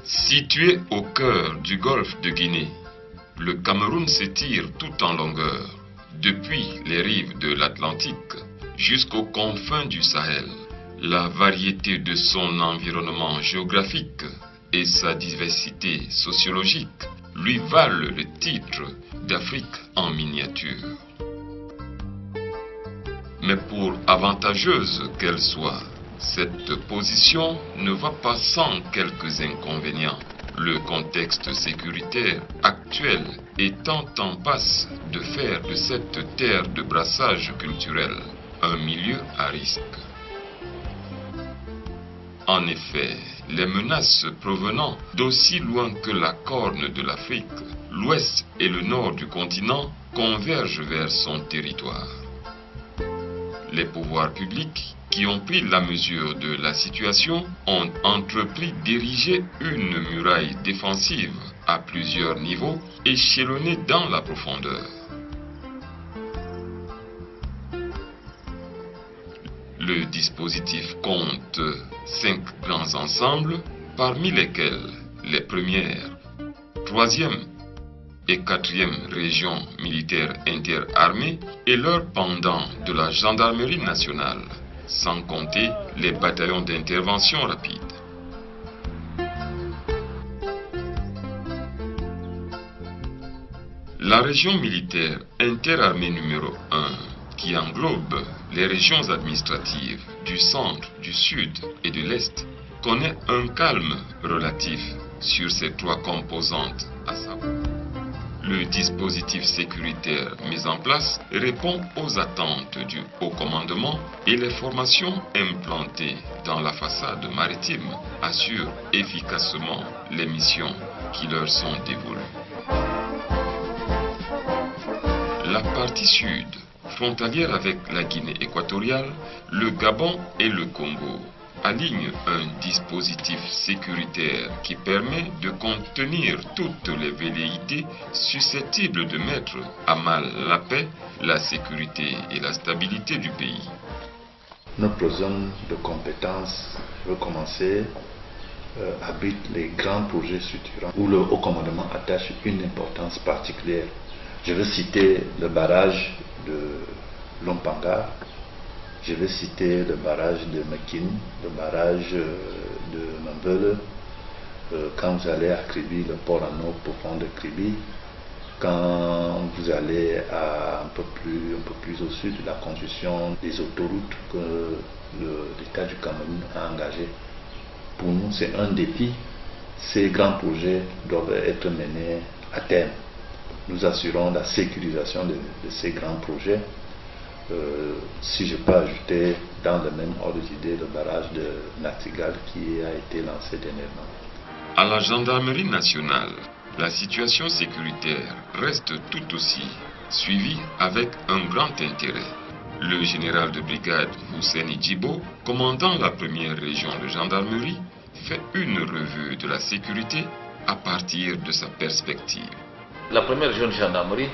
Situé au cœur du golfe de Guinée, le Cameroun s'étire tout en longueur, depuis les rives de l'Atlantique jusqu'aux confins du Sahel. La variété de son environnement géographique et sa diversité sociologique lui valent le titre d'Afrique en miniature. Mais pour avantageuse qu'elle soit, cette position ne va pas sans quelques inconvénients. Le contexte sécuritaire actuel étant en passe de faire de cette terre de brassage culturel un milieu à risque. En effet, les menaces provenant d'aussi loin que la corne de l'Afrique, l'ouest et le nord du continent convergent vers son territoire. Les pouvoirs publics qui ont pris la mesure de la situation ont entrepris d'ériger une muraille défensive à plusieurs niveaux, échelonnée dans la profondeur. Le dispositif compte 5 grands ensembles, parmi lesquels les premières, 3e et 4e régions militaires interarmées et leurs pendants de la gendarmerie nationale, sans compter les bataillons d'intervention rapide. La région militaire interarmée numéro 1, qui englobe les régions administratives du centre, du sud et de l'est, connaît un calme relatif sur ces 3 composantes, à savoir. Le dispositif sécuritaire mis en place répond aux attentes du haut commandement et les formations implantées dans la façade maritime assurent efficacement les missions qui leur sont dévolues. La partie sud, frontalière avec la Guinée équatoriale, le Gabon et le Congo, aligne un dispositif sécuritaire qui permet de contenir toutes les velléités susceptibles de mettre à mal la paix, la sécurité et la stabilité du pays. Notre zone de compétence, je veux commencer, abrite les grands projets structurants où le haut commandement attache une importance particulière. Je veux citer le barrage de Lompanga, je vais citer le barrage de Mekin, le barrage de Mambele, quand vous allez à Kribi, le port en eau profond de Kribi, quand vous allez un peu plus au sud, la construction des autoroutes que l'État du Cameroun a engagées. Pour nous, c'est un défi. Ces grands projets doivent être menés à terme. Nous assurons la sécurisation de ces grands projets. Si je peux ajouter dans le même ordre d'idée le barrage de Natigal qui a été lancé dernièrement. À la gendarmerie nationale, la situation sécuritaire reste tout aussi suivie avec un grand intérêt. Le général de brigade Husseini Djibo, commandant la première région de gendarmerie, fait une revue de la sécurité à partir de sa perspective. La première région de gendarmerie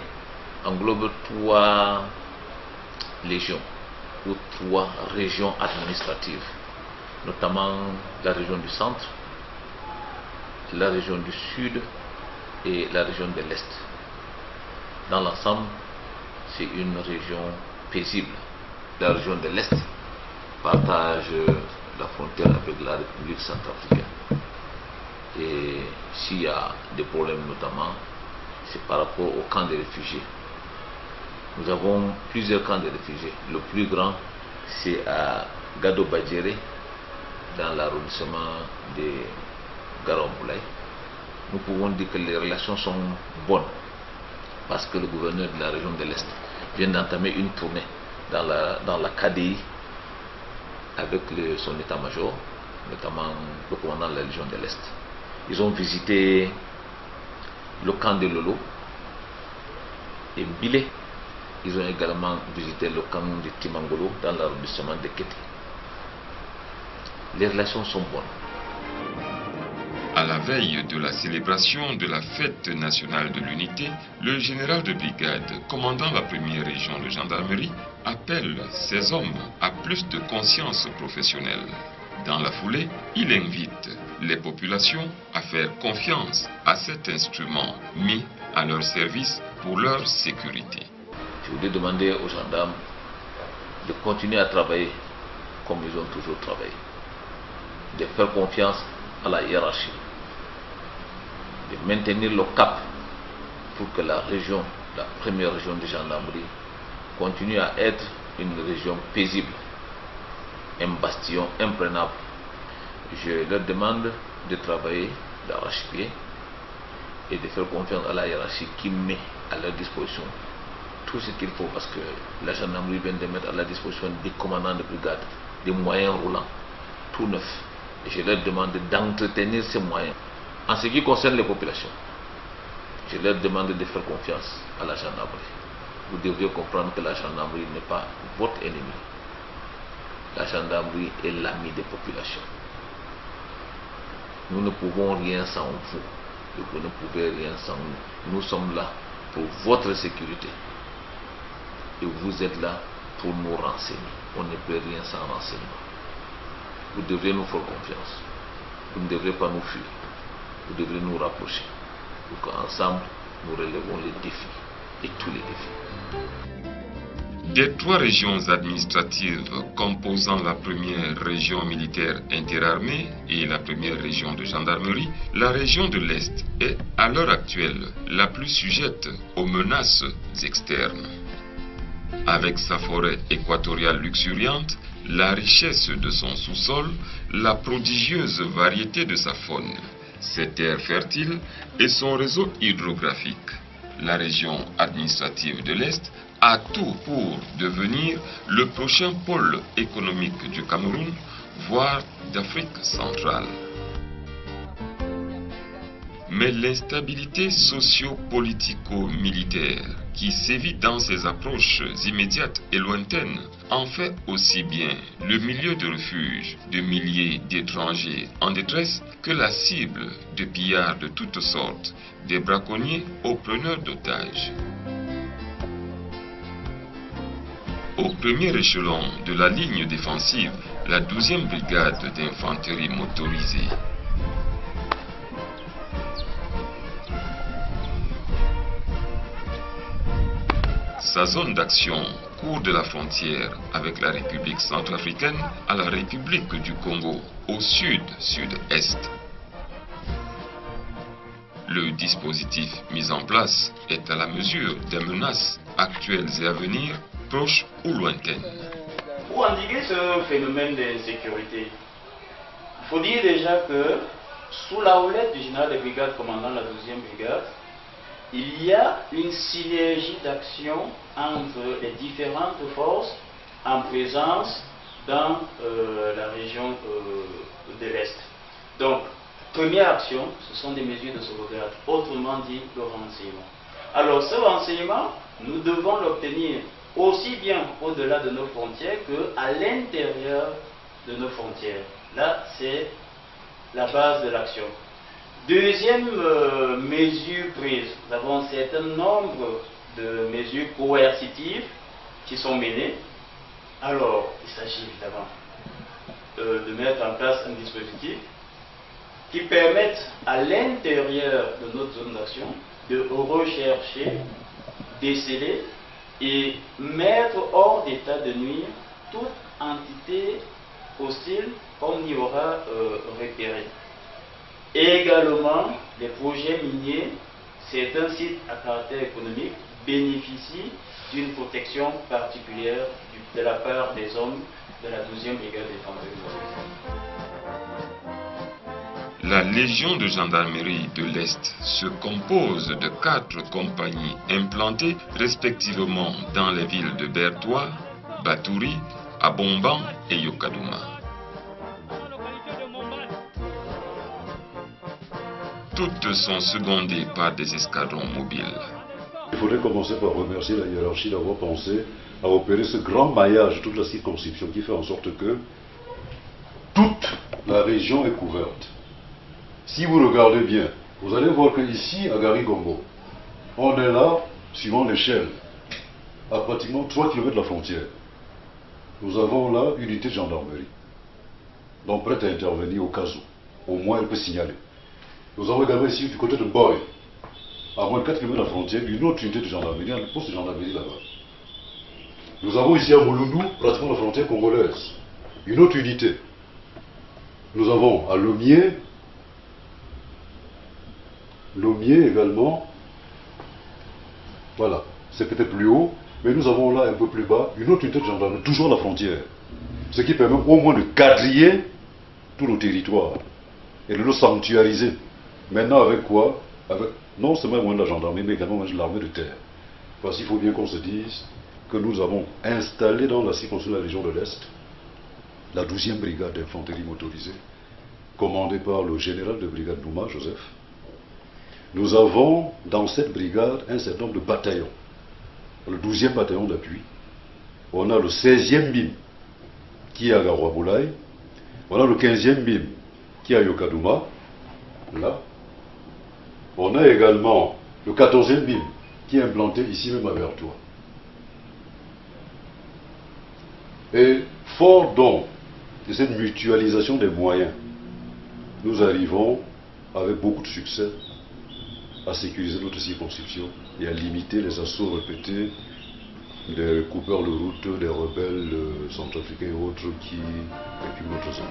englobe 3 légions ou 3 régions administratives, notamment la région du centre, la région du sud et la région de l'est. Dans l'ensemble, c'est une région paisible. La région de l'est partage la frontière avec la République centrafricaine. Et s'il y a des problèmes notamment, c'est par rapport au camp des réfugiés. Nous avons plusieurs camps de réfugiés. Le plus grand, c'est à Gado Badjere, dans l'arrondissement de Garamboulaye. Nous pouvons dire que les relations sont bonnes parce que le gouverneur de la région de l'Est vient d'entamer une tournée dans la KDI avec son état-major, notamment le commandant de la région de l'Est. Ils ont visité le camp de Lolo et Bilé. Ils ont également visité le camp de Timangolo dans l'arrondissement de Kété. Les relations sont bonnes. À la veille de la célébration de la fête nationale de l'unité, le général de brigade, commandant la première région de gendarmerie, appelle ses hommes à plus de conscience professionnelle. Dans la foulée, il invite les populations à faire confiance à cet instrument mis à leur service pour leur sécurité. Je voudrais demander aux gendarmes de continuer à travailler comme ils ont toujours travaillé, de faire confiance à la hiérarchie, de maintenir le cap pour que la région, la première région de gendarmerie, continue à être une région paisible, un bastion imprenable. Je leur demande de travailler d'arrache-pied et de faire confiance à la hiérarchie qui met à leur disposition tout ce qu'il faut, parce que la gendarmerie vient de mettre à la disposition des commandants de brigade des moyens roulants, tout neufs. Et je leur demande d'entretenir ces moyens. En ce qui concerne les populations, je leur demande de faire confiance à la gendarmerie. Vous devriez comprendre que la gendarmerie n'est pas votre ennemi. La gendarmerie est l'ami des populations. Nous ne pouvons rien sans vous. Et vous ne pouvez rien sans nous. Nous sommes là pour votre sécurité. Et vous êtes là pour nous renseigner. On ne peut rien sans renseignement. Vous devrez nous faire confiance. Vous ne devrez pas nous fuir. Vous devrez nous rapprocher pour qu'ensemble nous relevons les défis et tous les défis. Des 3 régions administratives composant la première région militaire interarmée et la première région de gendarmerie, la région de l'Est est à l'heure actuelle la plus sujette aux menaces externes. Avec sa forêt équatoriale luxuriante, la richesse de son sous-sol, la prodigieuse variété de sa faune, ses terres fertiles et son réseau hydrographique, la région administrative de l'Est a tout pour devenir le prochain pôle économique du Cameroun, voire d'Afrique centrale. Mais l'instabilité socio-politico-militaire qui sévit dans ses approches immédiates et lointaines en fait aussi bien le milieu de refuge de milliers d'étrangers en détresse que la cible de pillards de toutes sortes, des braconniers aux preneurs d'otages. Au premier échelon de la ligne défensive, la 12e brigade d'infanterie motorisée. Sa zone d'action court de la frontière avec la République centrafricaine à la République du Congo, au sud-sud-est. Le dispositif mis en place est à la mesure des menaces actuelles et à venir, proches ou lointaines. Pour endiguer ce phénomène d'insécurité, il faut dire déjà que sous la houlette du général de brigade commandant la 12e brigade, il y a une synergie d'action entre les différentes forces en présence dans la région de l'Est. Donc, première action, ce sont des mesures de sauvegarde, autrement dit le renseignement. Alors, ce renseignement, nous devons l'obtenir aussi bien au-delà de nos frontières qu'à l'intérieur de nos frontières. Là, c'est la base de l'action. Deuxième mesure prise, nous avons un certain nombre de mesures coercitives qui sont menées. Alors, il s'agit évidemment de mettre en place un dispositif qui permette à l'intérieur de notre zone d'action de rechercher, déceler et mettre hors d'état de nuire toute entité hostile qu'on y aura repéré. Et également, les projets miniers, certains sites à caractère économique bénéficient d'une protection particulière de la part des hommes de la 12e brigade d'infanterie. La Légion de gendarmerie de l'Est se compose de 4 compagnies implantées respectivement dans les villes de Bertoua, Batouri, Abomban et Yokadouma. Toutes sont secondées par des escadrons mobiles. Il faudrait commencer par remercier la hiérarchie d'avoir pensé à opérer ce grand maillage de toute la circonscription qui fait en sorte que toute la région est couverte. Si vous regardez bien, vous allez voir qu'ici, à Gari-Gombo, on est là, suivant l'échelle, à pratiquement 3 km de la frontière. Nous avons là une unité de gendarmerie, donc prête à intervenir au cas où. au moins elle peut signaler. Nous avons également ici du côté de Boy, à moins de 4 km de la frontière, une autre unité de gendarmerie, un poste de gendarmerie là-bas. Nous avons ici à Mouloudou, pratiquement la frontière congolaise, une autre unité. Nous avons à Lomier également, voilà, c'est peut-être plus haut, mais nous avons là un peu plus bas une autre unité de gendarmerie, toujours à la frontière. Ce qui permet au moins de quadriller tout le territoire et de le sanctuariser. Maintenant avec quoi? Avec non seulement la gendarmerie, mais également l'armée de terre. Parce qu'il faut bien qu'on se dise que nous avons installé dans la circonscription de la région de l'Est la 12e brigade d'infanterie motorisée, commandée par le général de brigade Douma, Joseph. Nous avons dans cette brigade un certain nombre de bataillons. Le 12e bataillon d'appui. On a le 16e BIM qui est à Garoua-Boulaye. On a le 15e BIM qui est à Yokadouma. Là. On a également le 14e BIM qui est implanté ici même à Vertois. Et fort donc de cette mutualisation des moyens, nous arrivons avec beaucoup de succès à sécuriser notre circonscription et à limiter les assauts répétés des coupeurs de route, des rebelles centrafricains et autres qui occupent notre zone.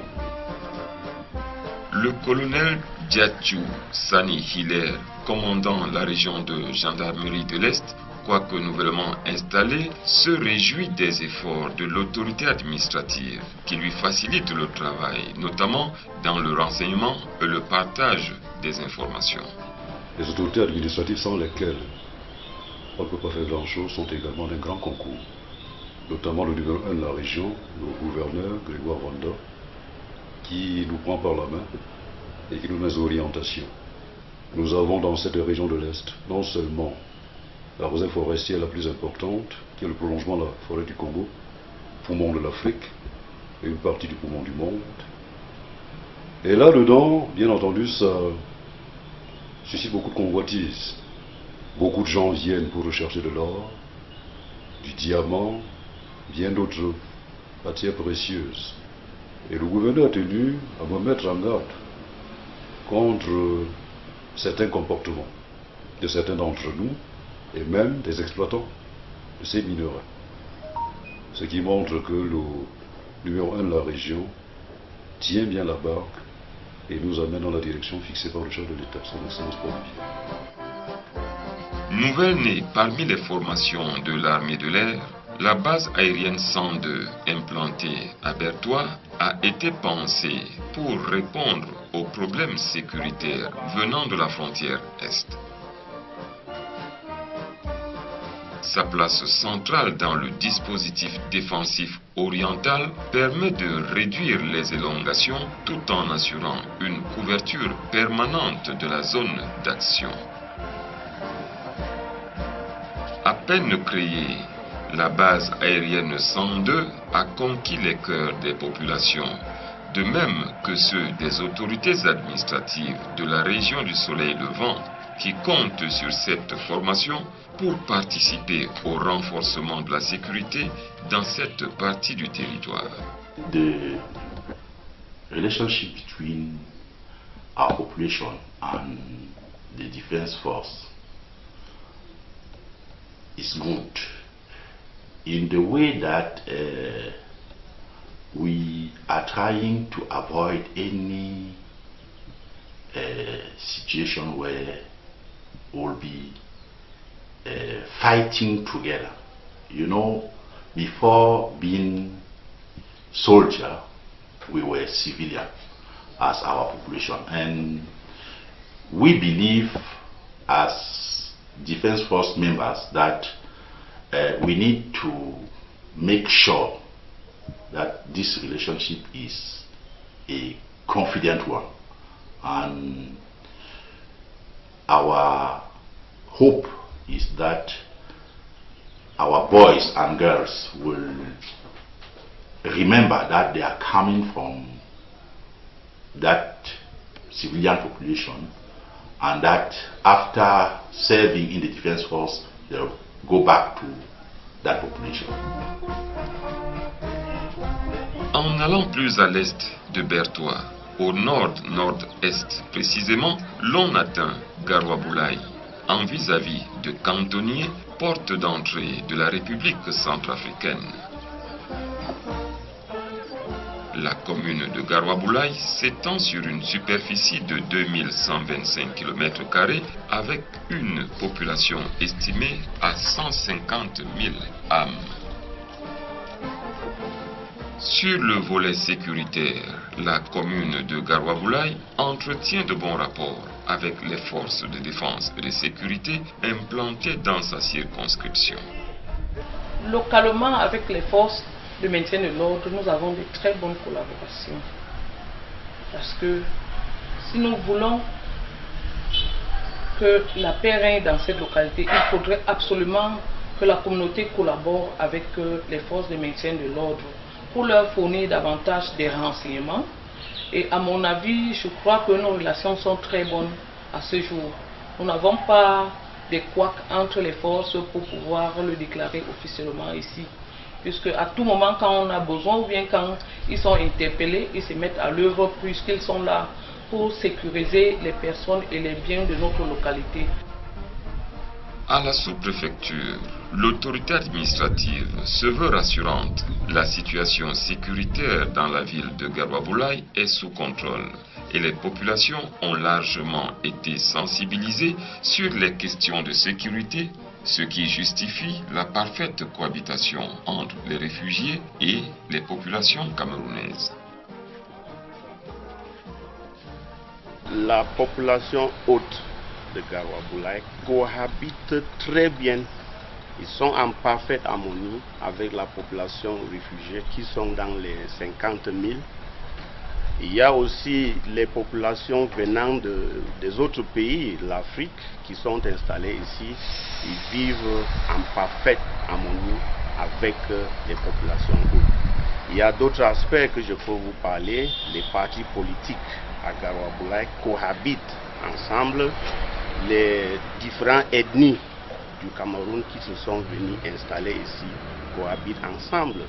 Le colonel Diathiou Sani Hilaire, commandant la région de gendarmerie de l'Est, quoique nouvellement installé, se réjouit des efforts de l'autorité administrative qui lui facilite le travail, notamment dans le renseignement et le partage des informations. Les autorités administratives sans lesquelles on ne peut pas faire grand-chose sont également d'un grand concours, notamment le numéro 1 de la région, le gouverneur Grégoire Rwanda, qui nous prend par la main et qui nous met aux orientations. Nous avons dans cette région de l'Est non seulement la réserve forestière la plus importante, qui est le prolongement de la forêt du Congo, poumon de l'Afrique et une partie du poumon du monde. Et là-dedans, bien entendu, ça suscite beaucoup de convoitises. Beaucoup de gens viennent pour rechercher de l'or, du diamant, bien d'autres matières précieuses. Et le gouverneur a tenu à me mettre en garde contre certains comportements de certains d'entre nous et même des exploitants de ces minerais. Ce qui montre que le numéro 1 de la région tient bien la barque et nous amène dans la direction fixée par le chef de l'État, son Excellence Paul Biya. Nouvelle née parmi les formations de l'armée de l'air, la base aérienne 102 implantée à Bertois a été pensée pour répondre aux problèmes sécuritaires venant de la frontière Est. Sa place centrale dans le dispositif défensif oriental permet de réduire les élongations tout en assurant une couverture permanente de la zone d'action. À peine créée, la base aérienne 102 a conquis les cœurs des populations, de même que ceux des autorités administratives de la région du Soleil Levant qui comptent sur cette formation pour participer au renforcement de la sécurité dans cette partie du territoire. The relationship between our population and the defense force is good in the way that we are trying to avoid any situation where we'll be fighting together. You know, before being soldier, we were civilian as our population, and we believe as defense force members that we need to make sure that this relationship is a confident one, and our hope is that our boys and girls will remember that they are coming from that civilian population, and that after serving in the defense force they'll go back to that population. En allant plus à l'est de Bertois, Au nord-nord-est précisément, l'on atteint Garoua-Boulaye, en vis-à-vis de Cantonnier, porte d'entrée de la République centrafricaine. La commune de Garoua-Boulaye s'étend sur une superficie de 2125 km² avec une population estimée à 150 000 âmes. Sur le volet sécuritaire, la commune de Garoua-Boulaye entretient de bons rapports avec les forces de défense et de sécurité implantées dans sa circonscription. Localement, avec les forces de maintien de l'ordre, nous avons de très bonnes collaborations. Parce que si nous voulons que la paix règne dans cette localité, il faudrait absolument que la communauté collabore avec les forces de maintien de l'ordre pour leur fournir davantage des renseignements. Et à mon avis, je crois que nos relations sont très bonnes à ce jour. Nous n'avons pas de couacs entre les forces pour pouvoir le déclarer officiellement ici. Puisque à tout moment, quand on a besoin ou bien quand ils sont interpellés, ils se mettent à l'œuvre puisqu'ils sont là pour sécuriser les personnes et les biens de notre localité. À la sous-préfecture, l'autorité administrative se veut rassurante. La situation sécuritaire dans la ville de Garoua-Boulaye est sous contrôle et les populations ont largement été sensibilisées sur les questions de sécurité, ce qui justifie la parfaite cohabitation entre les réfugiés et les populations camerounaises. La population haute de Garoua-Boulaye cohabite très bien. Ils sont en parfaite harmonie avec la population réfugiée qui sont dans les 50 000. Il y a aussi les populations venant des autres pays, l'Afrique, qui sont installées ici. Ils vivent en parfaite harmonie avec les populations hautes. Il y a d'autres aspects que je peux vous parler. Les partis politiques à Garoua-Boulaye cohabitent ensemble. Les différentes ethnies du Cameroun qui se sont venues installer ici cohabitent ensemble.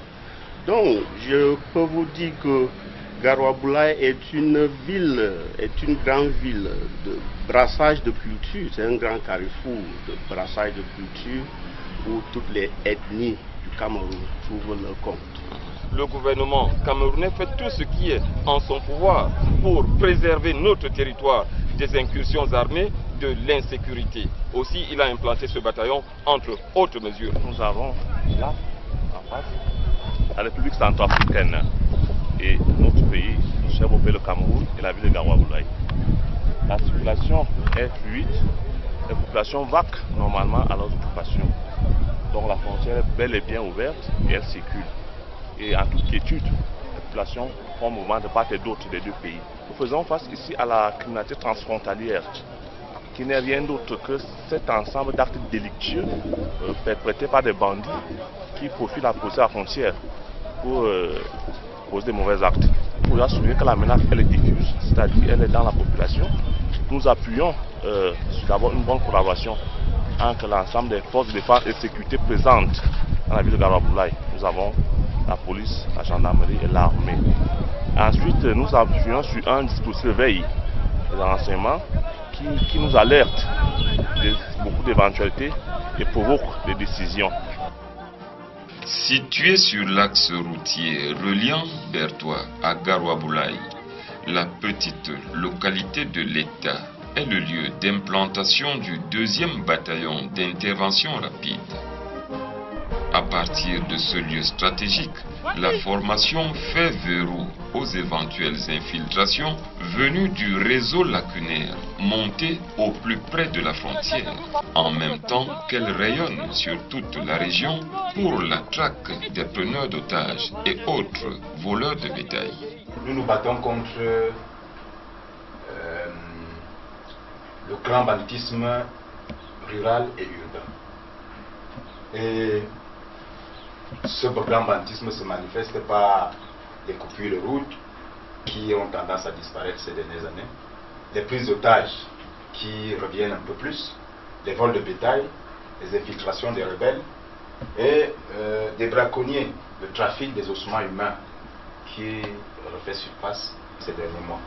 Donc, je peux vous dire que Garoua-Boulaye est une ville, est une grande ville de brassage de culture. C'est un grand carrefour de brassage de culture où toutes les ethnies du Cameroun trouvent leur compte. Le gouvernement camerounais fait tout ce qui est en son pouvoir pour préserver notre territoire des incursions armées, de l'insécurité. Aussi, il a implanté ce bataillon entre autres mesures. Nous avons là, en face, la République centrafricaine et notre pays, cher pays, le Cameroun et la ville de Garoua-Boulaye. La circulation est fluide, les populations vaquent normalement à leurs occupations. Donc la frontière est bel et bien ouverte et elle circule. Et en toute quiétude, les populations font mouvement de part et d'autre des deux pays. Nous faisons face ici à la criminalité transfrontalière, qui n'est rien d'autre que cet ensemble d'actes délictueux perpétrés par des bandits qui profitent à poser la frontière pour poser des mauvais actes. Il faudra souligner que la menace elle est diffuse, c'est-à-dire elle est dans la population. Nous appuyons sur d'abord une bonne collaboration entre l'ensemble des forces de défense et de sécurité présentes dans la ville de Garoua-Boulaye. Nous avons la police, la gendarmerie et l'armée. Ensuite, nous appuyons sur un dispositif de veille des renseignements qui nous alerte de beaucoup d'éventualités et provoque des décisions. Située sur l'axe routier reliant Bertoua à Garoua-Boulaye, la petite localité de l'État est le lieu d'implantation du 2e bataillon d'intervention rapide. À partir de ce lieu stratégique, la formation fait verrou aux éventuelles infiltrations venues du réseau lacunaire monté au plus près de la frontière, en même temps qu'elle rayonne sur toute la région pour la traque des preneurs d'otages et autres voleurs de bétail. Nous nous battons contre le grand banditisme rural et urbain. Et ce grand banditisme se manifeste par les coupures de route qui ont tendance à disparaître ces dernières années, les prises d'otages qui reviennent un peu plus, les vols de bétail, les infiltrations des rebelles et des braconniers, le trafic des ossements humains qui refait surface ces derniers mois.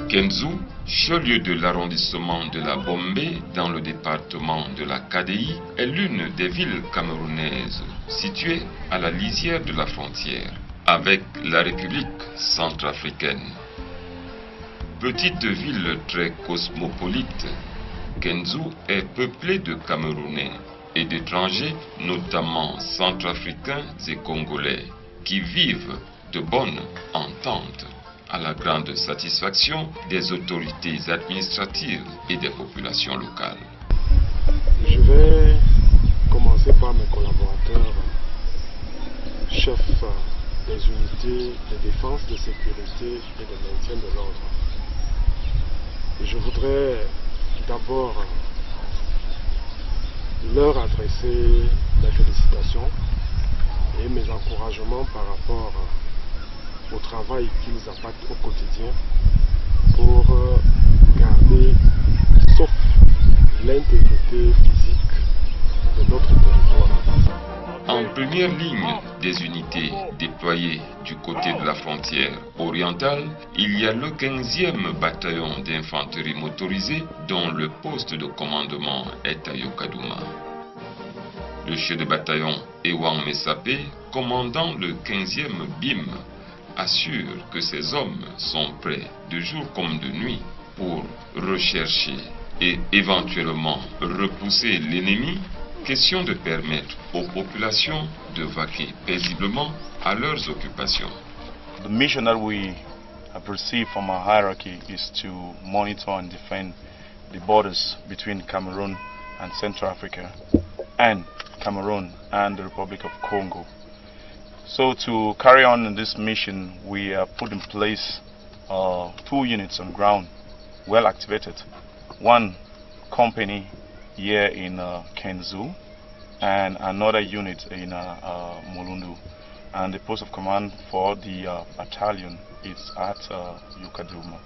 Kenzu, chef-lieu de l'arrondissement de la Bombé dans le département de la KDI, est l'une des villes camerounaises situées à la lisière de la frontière avec la République centrafricaine. Petite ville très cosmopolite, Kenzu est peuplée de Camerounais et d'étrangers, notamment centrafricains et congolais, qui vivent de bonne entente à la grande satisfaction des autorités administratives et des populations locales. Je vais commencer par mes collaborateurs, chefs des unités de défense, de sécurité et de maintien de l'ordre. Je voudrais d'abord leur adresser mes félicitations et mes encouragements par rapport au travail qu'ils apportent au quotidien pour garder, sauf l'intégrité physique de notre territoire. En première ligne des unités déployées du côté de la frontière orientale, il y a le 15e bataillon d'infanterie motorisée dont le poste de commandement est à Yokadouma. Le chef de bataillon Ewang Messape, commandant le 15e BIM, assure que ces hommes sont prêts de jour comme de nuit pour rechercher et éventuellement repousser l'ennemi, question de permettre aux populations de vaquer paisiblement à leurs occupations. The mission that we perceive from our hierarchy is to monitor and defend the borders between Cameroon and Central Africa and Cameroon and the Republic of Congo. So to carry on in this mission, we have put in place 2 units on ground, well activated. One company here in Kenzu and another unit in Mulundu. And the post of command for the battalion is at Yokadouma.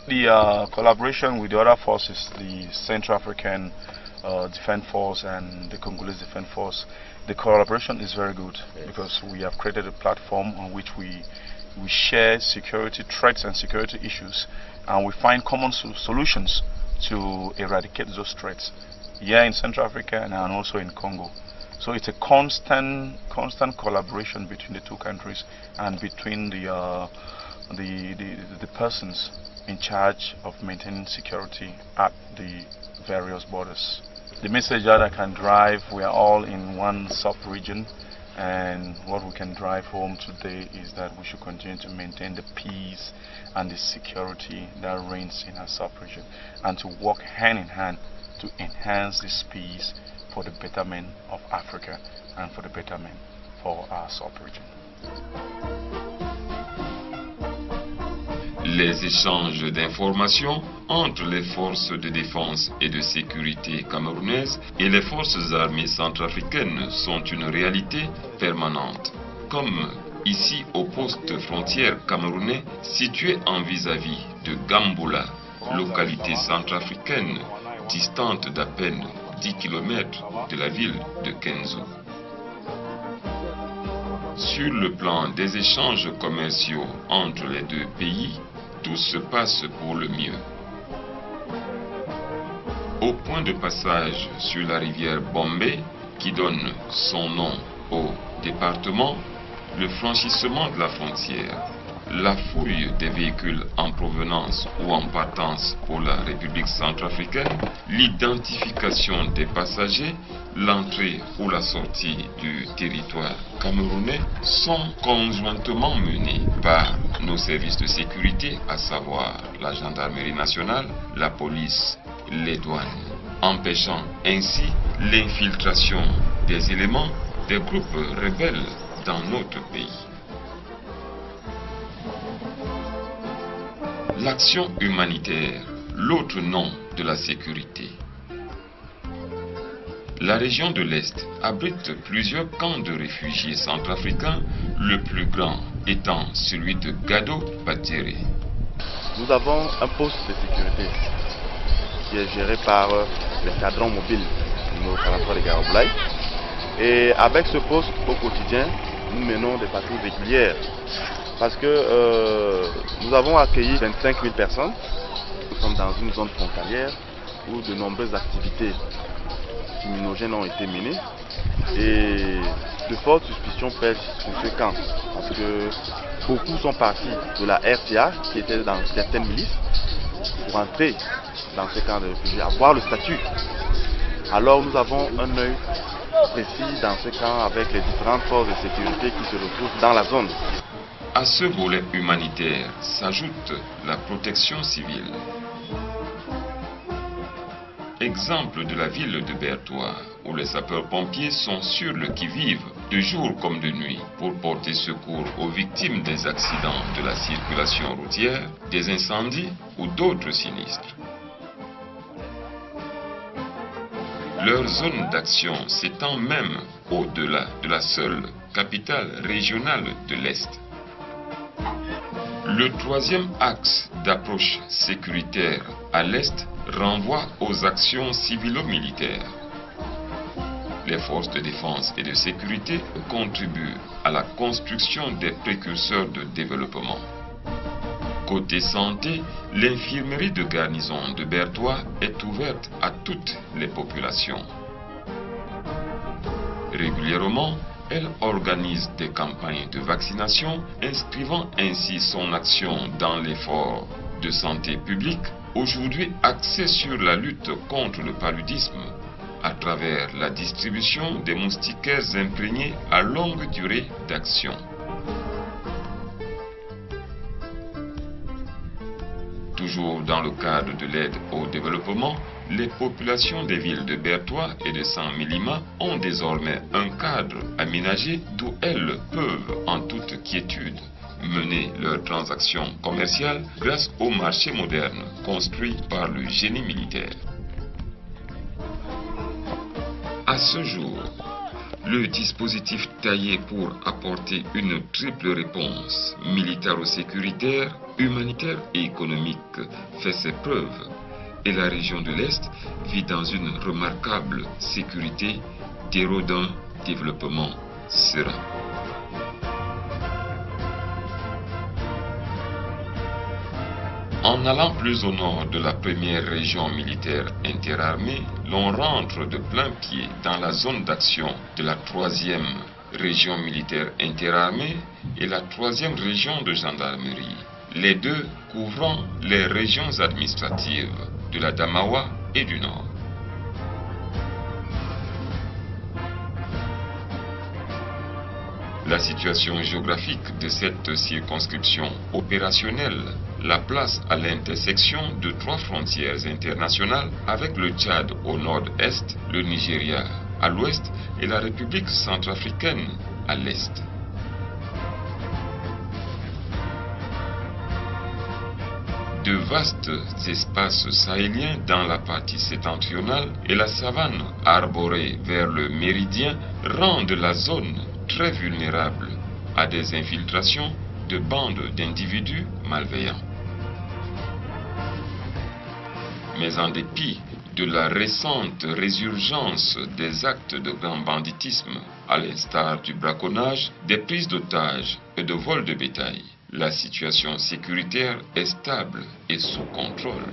The collaboration with the other forces, the Central African Defense Force and the Congolese Defense Force, the collaboration is very good because we have created a platform on which we share security threats and security issues, and we find common solutions to eradicate those threats here in Central Africa and also in Congo. So it's a constant collaboration between the two countries and between the persons in charge of maintaining security at the various borders. The message that I can drive, we are all in one sub-region, and what we can drive home today is that we should continue to maintain the peace and the security that reigns in our sub-region, and to work hand in hand to enhance this peace for the betterment of Africa and for the betterment for our sub-region. Les échanges d'informations entre les forces de défense et de sécurité camerounaises et les forces armées centrafricaines sont une réalité permanente, comme ici au poste frontière camerounais situé en vis-à-vis de Gamboula, localité centrafricaine distante d'à peine 10 km de la ville de Kenzu. Sur le plan des échanges commerciaux entre les deux pays, tout se passe pour le mieux. Au point de passage sur la rivière Bombé, qui donne son nom au département, le franchissement de la frontière, la fouille des véhicules en provenance ou en partance pour la République centrafricaine, l'identification des passagers, l'entrée ou la sortie du territoire camerounais sont conjointement menés par nos services de sécurité, à savoir la gendarmerie nationale, la police, les douanes, empêchant ainsi l'infiltration des éléments des groupes rebelles dans notre pays. L'action humanitaire, l'autre nom de la sécurité. La région de l'Est abrite plusieurs camps de réfugiés centrafricains, le plus grand étant celui de Gado-Batere. Nous avons un poste de sécurité qui est géré par les cadrons mobiles numéro 43 de Garoboulaye. Et avec ce poste au quotidien, nous menons des patrouilles régulières parce que nous avons accueilli 25 000 personnes. Nous sommes dans une zone frontalière où de nombreuses activités criminogènes ont été menées et de fortes suspicions pèsent sur ce camp parce que beaucoup sont partis de la RTA qui était dans certaines milices pour entrer dans ce camp de réfugiés, avoir le statut. Alors nous avons un œil précis dans ce camp avec les différentes forces de sécurité qui se retrouvent dans la zone. À ce volet humanitaire s'ajoute la protection civile. Exemple de la ville de Bertoua, où les sapeurs-pompiers sont sur le qui-vive, de jour comme de nuit, pour porter secours aux victimes des accidents de la circulation routière, des incendies ou d'autres sinistres. Leur zone d'action s'étend même au-delà de la seule capitale régionale de l'Est. Le troisième axe d'approche sécuritaire à l'Est renvoie aux actions civilo-militaires. Les forces de défense et de sécurité contribuent à la construction des précurseurs de développement. Côté santé, l'infirmerie de garnison de Bertoua est ouverte à toutes les populations. Régulièrement, elle organise des campagnes de vaccination, inscrivant ainsi son action dans l'effort de santé publique, aujourd'hui axé sur la lutte contre le paludisme, à travers la distribution des moustiquaires imprégnés à longue durée d'action. Toujours dans le cadre de l'aide au développement, les populations des villes de Bertoua et de San-Milima ont désormais un cadre aménagé d'où elles peuvent, en toute quiétude, mener leurs transactions commerciales grâce au marché moderne construit par le génie militaire. À ce jour, le dispositif taillé pour apporter une triple réponse militaro-sécuritaire, humanitaire et économique fait ses preuves et la région de l'Est vit dans une remarquable sécurité d'héros d'un développement serein. En allant plus au nord de la première région militaire interarmée, l'on rentre de plein pied dans la zone d'action de la troisième région militaire interarmée et la troisième région de gendarmerie, les deux couvrant les régions administratives de la Damawa et du Nord. La situation géographique de cette circonscription opérationnelle la place à l'intersection de trois frontières internationales avec le Tchad au nord-est, le Nigeria à l'ouest et la République centrafricaine à l'est. De vastes espaces sahéliens dans la partie septentrionale et la savane arborée vers le méridien rendent la zone très vulnérable à des infiltrations de bandes d'individus malveillants. Mais en dépit de la récente résurgence des actes de grand banditisme, à l'instar du braconnage, des prises d'otages et de vols de bétail, la situation sécuritaire est stable et sous contrôle.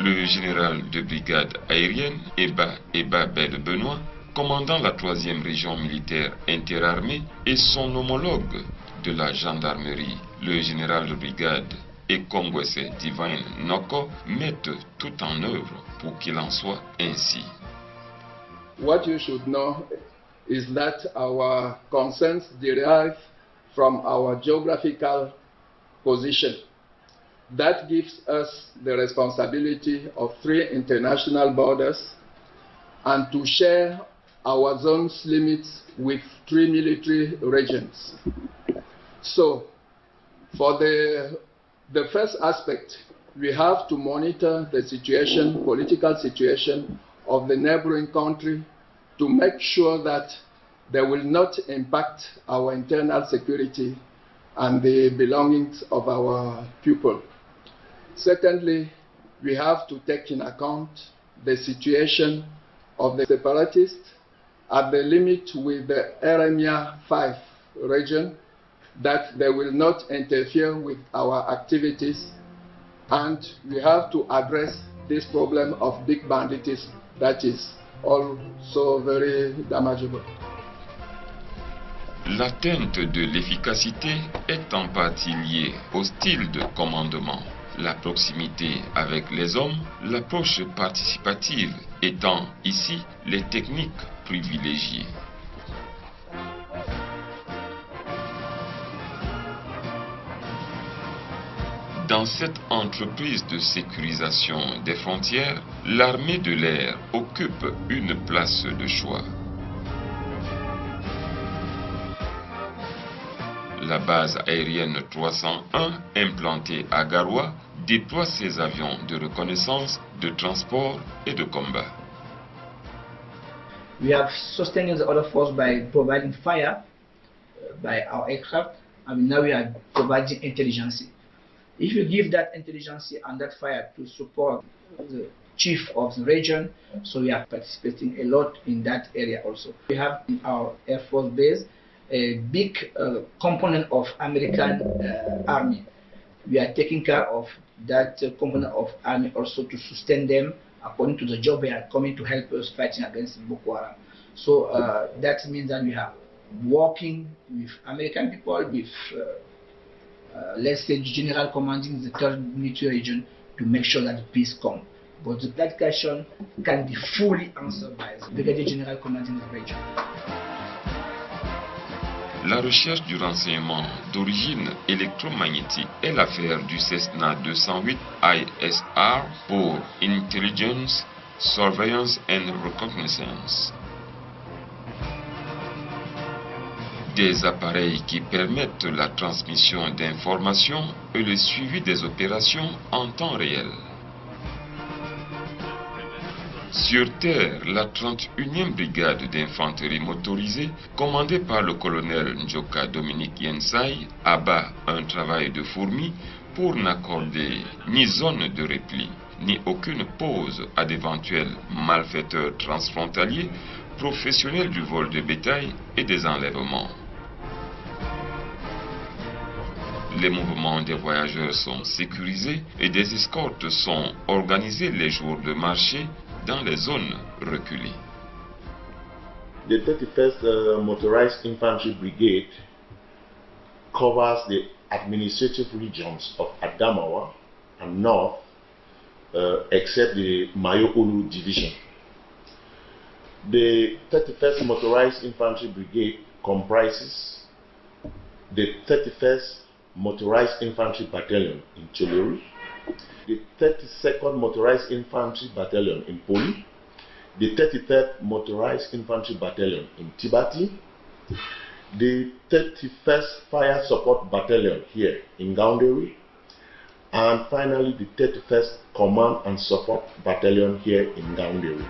Le général de brigade aérienne Eba Bel Benoît, commandant la 3e région militaire interarmée, et son homologue de la gendarmerie, le général de brigade Ekongwese Divine Noko, mettent tout en œuvre pour qu'il en soit ainsi. What you should know is that our concerns derive from our geographical position. That gives us the responsibility of 3 international borders and to share our zone's limits with 3 military regions. So, for the first aspect, we have to monitor the situation, political situation of the neighboring country to make sure that they will not impact our internal security and the belongings of our people. Secondly, we have to take in account the situation of the separatists at the limit with the Eremia 5 region, that they will not interfere with our activities, and we have to address this problem of big banditism that is also very damageable. L'atteinte de l'efficacité est en partie liée au style de commandement, la proximité avec les hommes, l'approche participative étant ici les techniques privilégiées. Dans cette entreprise de sécurisation des frontières, l'armée de l'air occupe une place de choix. La base aérienne 301, implantée à Garoua, déploie ses avions de reconnaissance, de transport et de combat. We have sustained the other force by providing fire by our aircraft, and now we are providing intelligence. If you give that intelligence and that fire to support the chief of the region, so we are participating a lot in that area also. We have in our Air Force base a big component of American army. We are taking care of that component of army also to sustain them according to the job they are coming to help us fighting against Boko Haram. So that means that we are working with American people, with let's say general commanding the 3rd military region to make sure that the peace comes. But that question can be fully answered by the Brigadier General commanding the region. La recherche du renseignement d'origine électromagnétique est l'affaire du Cessna 208 ISR pour Intelligence, Surveillance and Reconnaissance. Des appareils qui permettent la transmission d'informations et le suivi des opérations en temps réel. Sur Terre, la 31e brigade d'infanterie motorisée, commandée par le colonel Njoka Dominique Yensai, abat un travail de fourmi pour n'accorder ni zone de repli, ni aucune pause à d'éventuels malfaiteurs transfrontaliers, professionnels du vol de bétail et des enlèvements. Les mouvements des voyageurs sont sécurisés et des escortes sont organisées les jours de marché dans les zones reculées. The 31st Motorized Infantry Brigade covers the administrative regions of Adamawa and North, except the Mayo-Ulu Division. The 31st Motorized Infantry Brigade comprises the 31st Motorized Infantry Battalion in Cholori, the 32nd Motorized Infantry Battalion in Poli, the 33rd Motorized Infantry Battalion in Tibati, the 31st Fire Support Battalion here in Gaunderi, and finally the 31st Command and Support Battalion here in Gaunderi.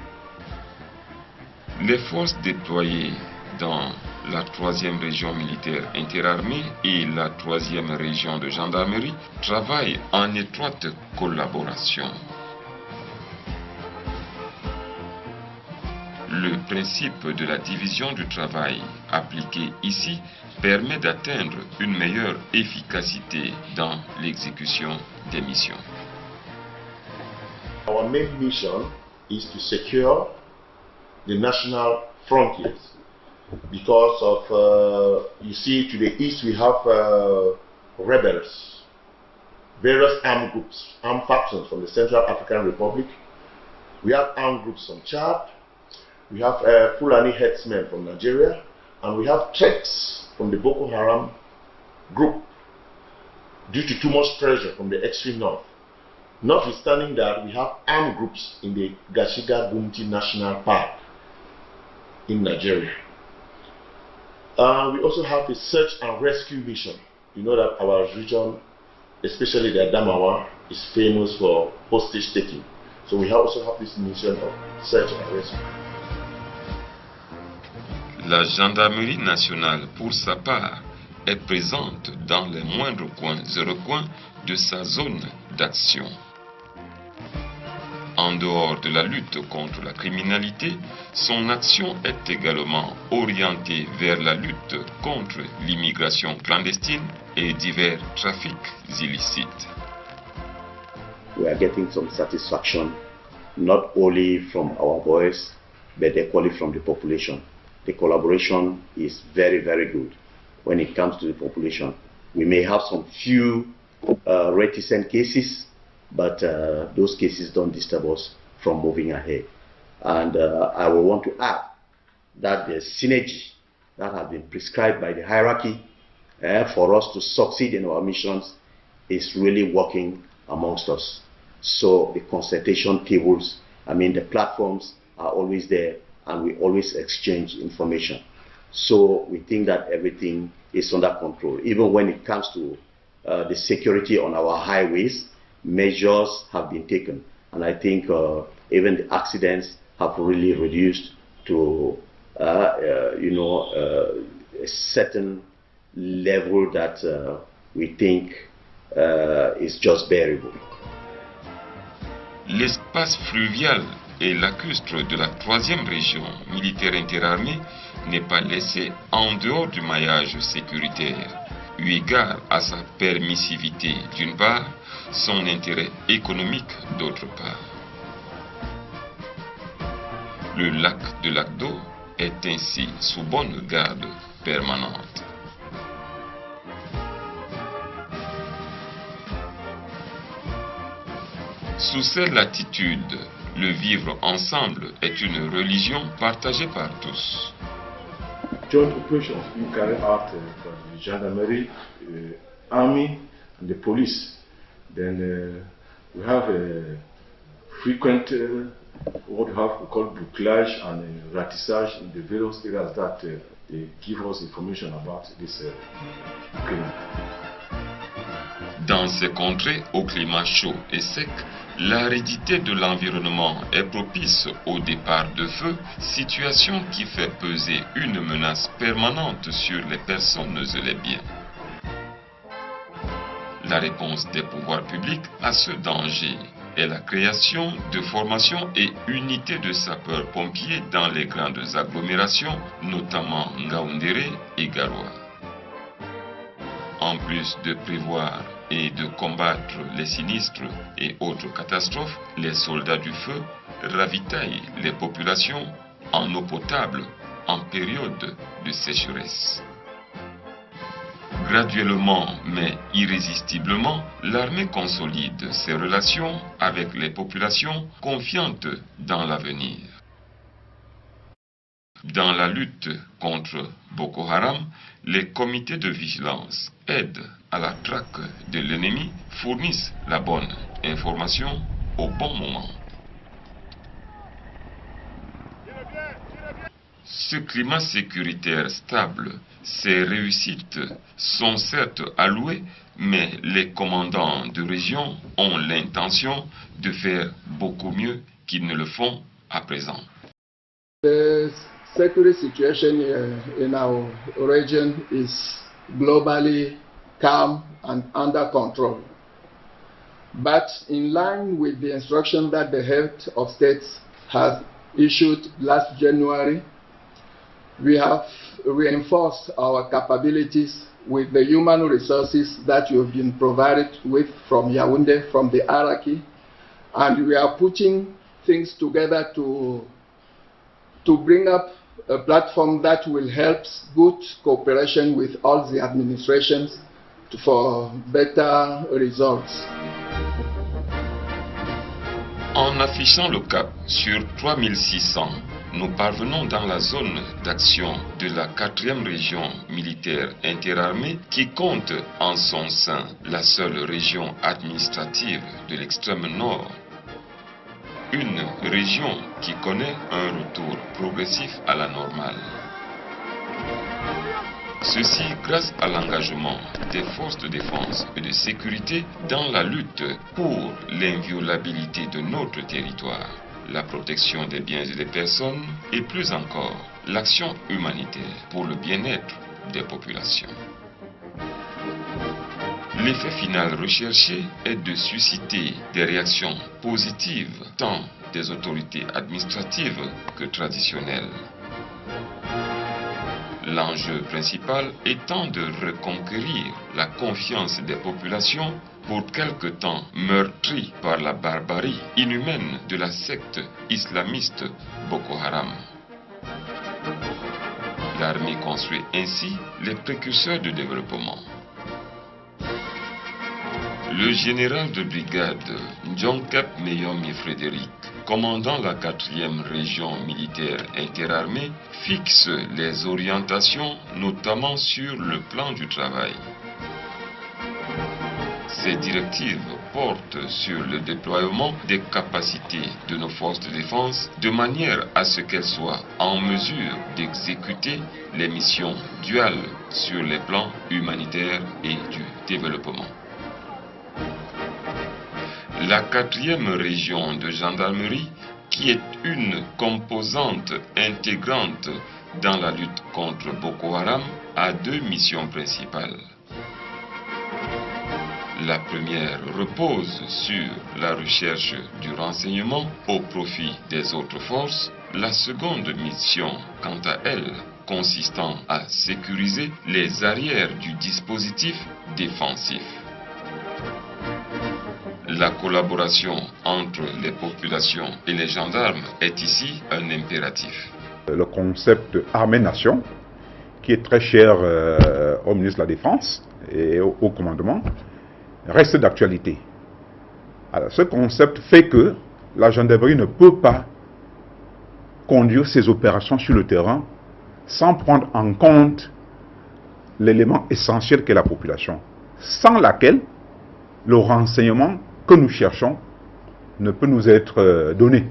Les forces déployées dans la 3e région militaire interarmée et la 3e région de gendarmerie travaillent en étroite collaboration. Le principe de la division du travail appliqué ici permet d'atteindre une meilleure efficacité dans l'exécution des missions. Our main mission is to secure the national frontiers. Because of, you see, to the east we have rebels, various armed groups, armed factions from the Central African Republic. We have armed groups from Chad, we have Fulani headsmen from Nigeria, and we have threats from the Boko Haram group due to too much pressure from the extreme north. Notwithstanding that, we have armed groups in the Gashiga Bumti National Park in Nigeria. We also have a search and rescue mission. You know that our region, especially the Adamawa, is famous for hostage taking. So we also have this mission of search and rescue. La gendarmerie nationale, pour sa part, est présente dans les moindres coins et recoins de sa zone d'action. En dehors de la lutte contre la criminalité, son action est également orientée vers la lutte contre l'immigration clandestine et divers trafics illicites. We are getting some satisfaction, not only from our boys, but equally from the population. The collaboration is very, very good when it comes to the population. We may have some few reticent cases, but those cases don't disturb us from moving ahead. And I will want to add that the synergy that has been prescribed by the hierarchy for us to succeed in our missions is really working amongst us. So the consultation tables, the platforms are always there, and we always exchange information. So we think that everything is under control. Even when it comes to the security on our highways, measures have been taken. And I think even the accidents have really reduced to a certain level that we think is just bearable. L'espace fluvial et lacustre de la 3e région militaire interarmée n'est pas laissé en dehors du maillage sécuritaire, eu égard à sa permissivité d'une part, son intérêt économique d'autre part. Le lac de Lac d'Eau est ainsi sous bonne garde permanente. Sous ces latitudes, le vivre ensemble est une religion partagée par tous. Joint operations being carried out by the gendarmerie, army, and the police. Then we have a frequent what we call bouclage and ratissage in the various areas that they give us information about this criminal. Dans ces contrées au climat chaud et sec, l'aridité de l'environnement est propice au départ de feu, situation qui fait peser une menace permanente sur les personnes et les biens. La réponse des pouvoirs publics à ce danger est la création de formations et unités de sapeurs-pompiers dans les grandes agglomérations, notamment Ngaoundéré et Garoua. En plus de prévoir et de combattre les sinistres et autres catastrophes, les soldats du feu ravitaillent les populations en eau potable en période de sécheresse. Graduellement, mais irrésistiblement, l'armée consolide ses relations avec les populations confiantes dans l'avenir. Dans la lutte contre Boko Haram, les comités de vigilance aident à la traque de l'ennemi, fournissent la bonne information au bon moment. Ce climat sécuritaire stable, ces réussites sont certes allouées, mais les commandants de région ont l'intention de faire beaucoup mieux qu'ils ne le font à présent. The security situation in our region is globally calm and under control. But in line with the instruction that the head of states has issued last January, we have reinforced our capabilities with the human resources that you have been provided with from Yaoundé, from the hierarchy, and we are putting things together to bring up a platform that will help good cooperation with all the administrations for better results. En affichant le cap sur 3600, nous parvenons dans la zone d'action de la 4e région militaire interarmée qui compte en son sein la seule région administrative de l'extrême nord. Une région qui connaît un retour progressif à la normale. Ceci grâce à l'engagement des forces de défense et de sécurité dans la lutte pour l'inviolabilité de notre territoire, la protection des biens et des personnes et plus encore l'action humanitaire pour le bien-être des populations. L'effet final recherché est de susciter des réactions positives tant des autorités administratives que traditionnelles. L'enjeu principal étant de reconquérir la confiance des populations pour quelque temps meurtries par la barbarie inhumaine de la secte islamiste Boko Haram. L'armée construit ainsi les précurseurs de développement. Le général de brigade Njonkep Meyomi Frédéric, commandant la 4e région militaire interarmée, fixe les orientations notamment sur le plan du travail. Ces directives portent sur le déploiement des capacités de nos forces de défense de manière à ce qu'elles soient en mesure d'exécuter les missions duales sur les plans humanitaires et du développement. La 4e région de gendarmerie, qui est une composante intégrante dans la lutte contre Boko Haram, a 2 missions principales. La première repose sur la recherche du renseignement au profit des autres forces. La seconde mission, quant à elle, consistant à sécuriser les arrières du dispositif défensif. La collaboration entre les populations et les gendarmes est ici un impératif. Le concept armée-nation, qui est très cher au ministre de la Défense et au commandement, reste d'actualité. Ce concept fait que la gendarmerie ne peut pas conduire ses opérations sur le terrain sans prendre en compte l'élément essentiel qu'est la population, sans laquelle le renseignement que nous cherchons ne peut nous être donné.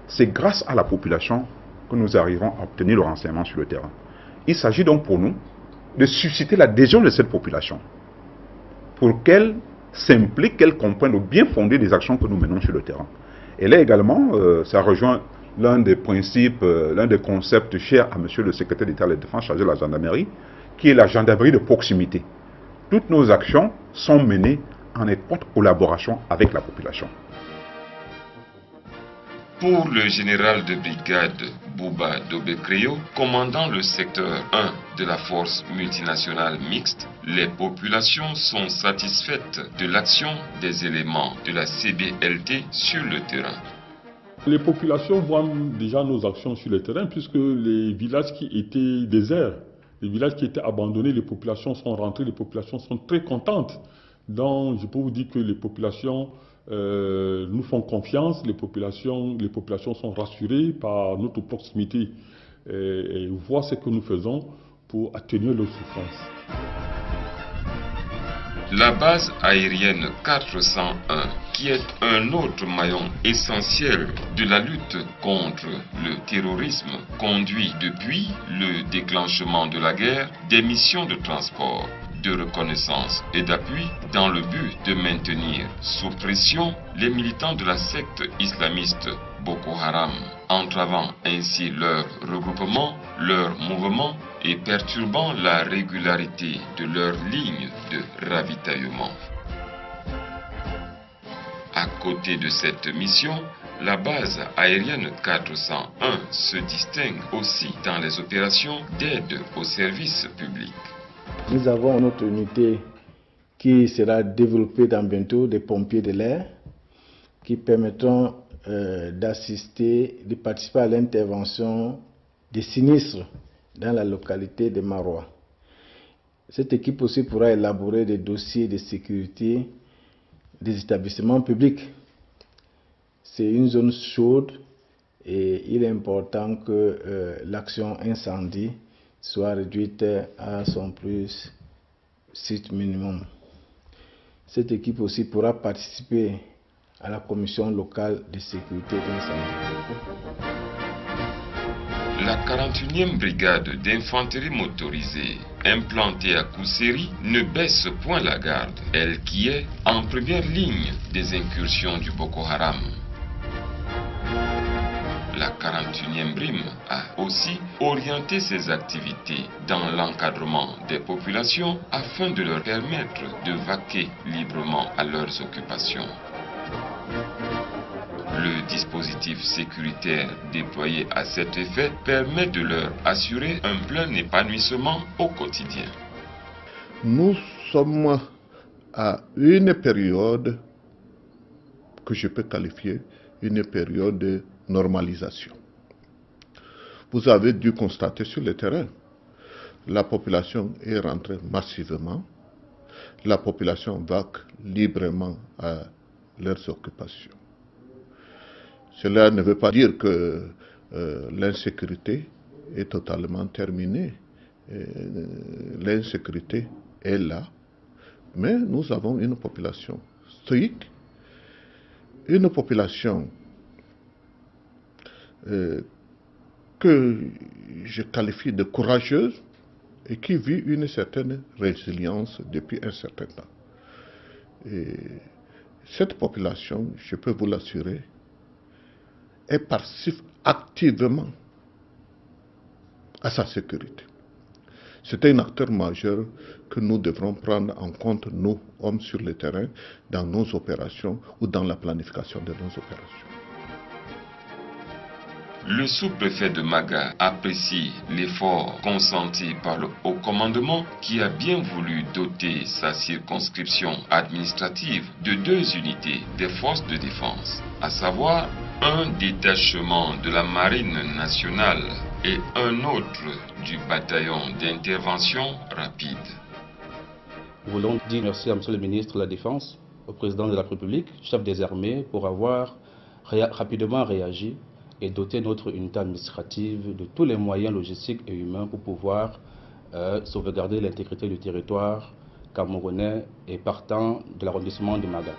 C'est grâce à la population que nous arrivons à obtenir le renseignement sur le terrain. Il s'agit donc pour nous de susciter l'adhésion de cette population pour qu'elle s'implique, qu'elle comprenne le bien fondé des actions que nous menons sur le terrain. Et là également, ça rejoint l'un des principes, l'un des concepts chers à monsieur le secrétaire d'État de la Défense chargé de la gendarmerie, qui est la gendarmerie de proximité. Toutes nos actions sont menées en étroite collaboration avec la population. Pour le général de brigade Bouba Dobekreyo, commandant le secteur 1 de la force multinationale mixte, les populations sont satisfaites de l'action des éléments de la CBLT sur le terrain. Les populations voient déjà nos actions sur le terrain puisque les villages qui étaient déserts, les villages qui étaient abandonnés, les populations sont rentrées, les populations sont très contentes. Donc je peux vous dire que les populations nous font confiance, les populations sont rassurées par notre proximité et voient ce que nous faisons pour atténuer leurs souffrances. La base aérienne 401, qui est un autre maillon essentiel de la lutte contre le terrorisme, conduit depuis le déclenchement de la guerre des missions de transport, de reconnaissance et d'appui dans le but de maintenir sous pression les militants de la secte islamiste Boko Haram, entravant ainsi leur regroupement, leur mouvement et perturbant la régularité de leur ligne de ravitaillement. À côté de cette mission, la base aérienne 401 se distingue aussi dans les opérations d'aide aux services publics. Nous avons notre unité qui sera développée dans bientôt, des pompiers de l'air, qui permettront d'assister, de participer à l'intervention des sinistres dans la localité de Maroua. Cette équipe aussi pourra élaborer des dossiers de sécurité des établissements publics. C'est une zone chaude et il est important que l'action incendie soit réduite à son plus strict minimum. Cette équipe aussi pourra participer à la commission locale de sécurité d'incendie. La 41e brigade d'infanterie motorisée, implantée à Kousséri, ne baisse point la garde, elle qui est en première ligne des incursions du Boko Haram. La 41e BRIM a aussi orienté ses activités dans l'encadrement des populations afin de leur permettre de vaquer librement à leurs occupations. Le dispositif sécuritaire déployé à cet effet permet de leur assurer un plein épanouissement au quotidien. Nous sommes à une période que je peux qualifier une période de normalisation. Vous avez dû constater sur le terrain, la population est rentrée massivement, la population vaque librement à leurs occupations. Cela ne veut pas dire que l'insécurité est totalement terminée. L'insécurité est là, mais nous avons une population stoïque, une population que je qualifie de courageuse et qui vit une certaine résilience depuis un certain temps. Et cette population, je peux vous l'assurer, et participe activement à sa sécurité. C'est un acteur majeur que nous devrons prendre en compte, nous, hommes sur le terrain, dans nos opérations ou dans la planification de nos opérations. Le sous-préfet de Maga apprécie l'effort consenti par le haut commandement qui a bien voulu doter sa circonscription administrative de 2 unités des forces de défense, à savoir un détachement de la marine nationale et un autre du bataillon d'intervention rapide. Nous voulons dire merci à M. le ministre de la Défense, au président de la République, chef des armées, pour avoir rapidement réagi et doter notre unité administrative de tous les moyens logistiques et humains pour pouvoir sauvegarder l'intégrité du territoire camerounais et partant de l'arrondissement de Maga.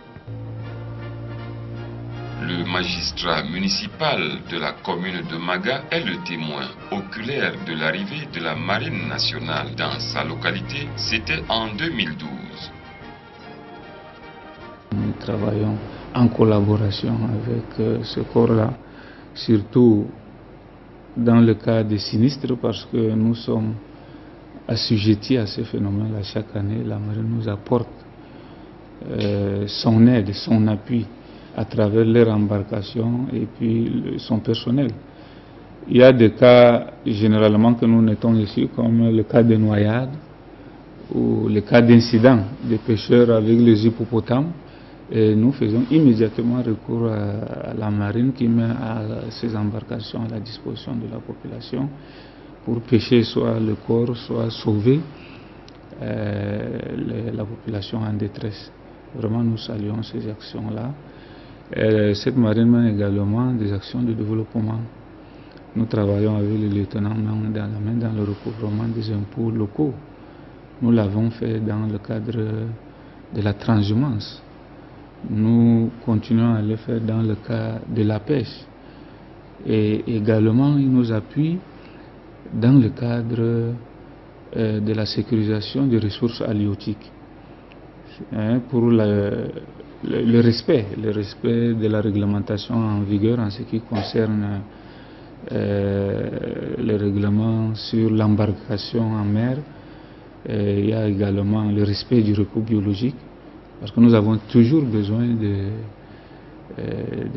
Le magistrat municipal de la commune de Maga est le témoin oculaire de l'arrivée de la marine nationale dans sa localité. C'était en 2012. Nous travaillons en collaboration avec ce corps-là, surtout dans le cas des sinistres, parce que nous sommes assujettis à ce phénomène-là. Chaque année, la marine nous apporte son aide, son appui à travers leur embarcation et puis son personnel. Il y a des cas généralement que nous notons ici, comme le cas de noyade ou le cas d'incident des pêcheurs avec les hippopotames. Et nous faisons immédiatement recours à la marine qui met ces embarcations à la disposition de la population pour pêcher soit le corps, soit sauver la population en détresse. Vraiment, nous saluons ces actions-là. Cette marine mène également des actions de développement. Nous travaillons avec le lieutenant main dans la main dans le recouvrement des impôts locaux. Nous l'avons fait dans le cadre de la transhumance. Nous continuons à le faire dans le cas de la pêche. Et également, il nous appuie dans le cadre de la sécurisation des ressources halieutiques. Pour le respect de la réglementation en vigueur en ce qui concerne le règlement sur l'embarcation en mer. Il y a également le respect du recours biologique, parce que nous avons toujours besoin de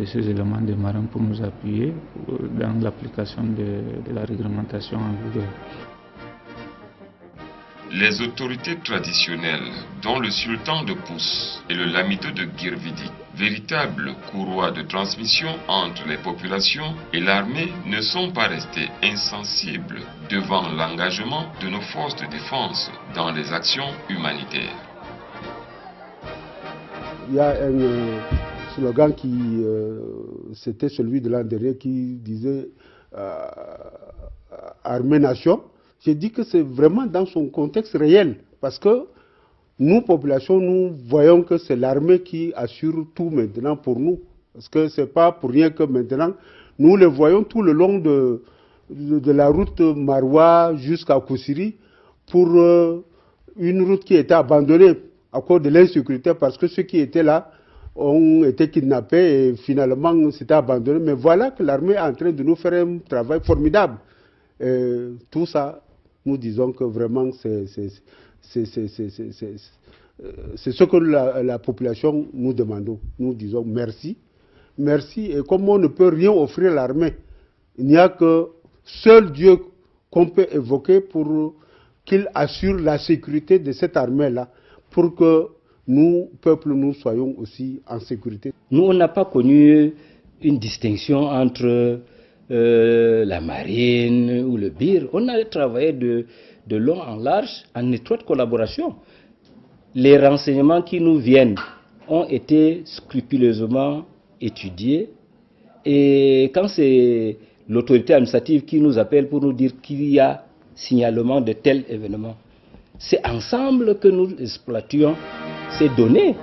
ces éléments de marins pour nous appuyer dans l'application de la réglementation en vigueur. Les autorités traditionnelles, dont le sultan de Pousse et le lamido de Girvidi, véritable courroie de transmission entre les populations et l'armée, ne sont pas restés insensibles devant l'engagement de nos forces de défense dans les actions humanitaires. Il y a un slogan qui, c'était celui de l'an dernier, qui disait Armée-Nation. J'ai dit que c'est vraiment dans son contexte réel, parce que nous, population, nous voyons que c'est l'armée qui assure tout maintenant pour nous. Parce que ce n'est pas pour rien que maintenant, nous le voyons tout le long de la route Maroua jusqu'à Koussiri, pour une route qui était abandonnée à cause de l'insécurité, parce que ceux qui étaient là ont été kidnappés et finalement c'était abandonné. Mais voilà que l'armée est en train de nous faire un travail formidable. Tout ça, nous disons que vraiment c'est ce que la population nous demande. Nous disons merci. Merci. Et comme on ne peut rien offrir à l'armée, il n'y a que seul Dieu qu'on peut évoquer pour qu'il assure la sécurité de cette armée-là, pour que nous, peuple, nous soyons aussi en sécurité. Nous, on n'a pas connu une distinction entre la marine ou le BIR. On a travaillé de long en large, en étroite collaboration. Les renseignements qui nous viennent ont été scrupuleusement étudiés. Et quand c'est l'autorité administrative qui nous appelle pour nous dire qu'il y a signalement de tels événements, c'est ensemble que nous exploitions ces données.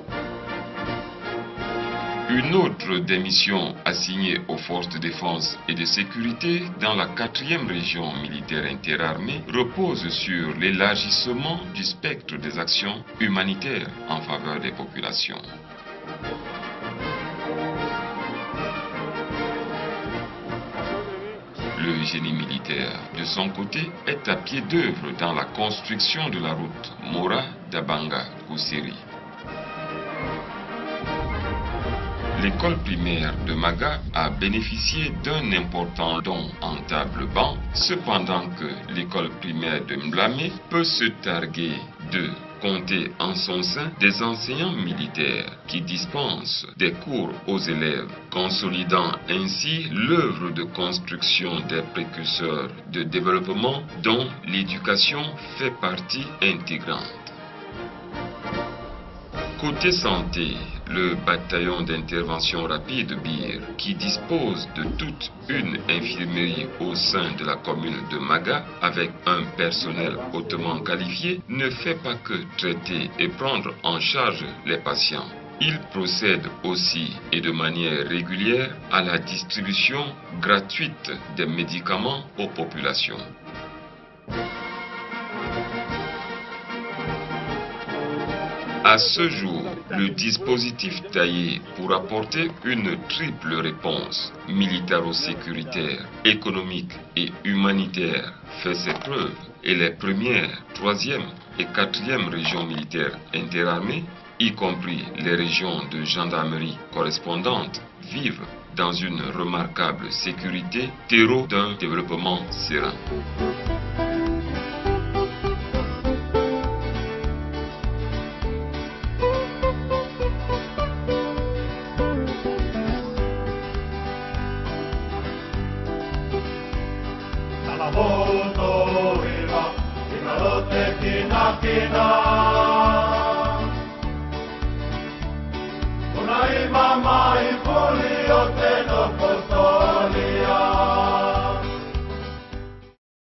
Une autre des missions assignées aux forces de défense et de sécurité dans la 4e région militaire interarmée repose sur l'élargissement du spectre des actions humanitaires en faveur des populations. Le génie militaire, de son côté, est à pied d'œuvre dans la construction de la route Mora-Dabanga-Kousseri. L'école primaire de Maga a bénéficié d'un important don en table-banc, cependant que l'école primaire de Mblamé peut se targuer de compter en son sein des enseignants militaires qui dispensent des cours aux élèves, consolidant ainsi l'œuvre de construction des précurseurs de développement dont l'éducation fait partie intégrante. Côté santé, le bataillon d'intervention rapide BIR, qui dispose de toute une infirmerie au sein de la commune de Maga, avec un personnel hautement qualifié, ne fait pas que traiter et prendre en charge les patients. Il procède aussi et de manière régulière à la distribution gratuite des médicaments aux populations. À ce jour, le dispositif taillé pour apporter une triple réponse militaro-sécuritaire, économique et humanitaire fait ses preuves et les premières, 3e et 4e régions militaires interarmées, y compris les régions de gendarmerie correspondantes, vivent dans une remarquable sécurité, terreau d'un développement serein. Kina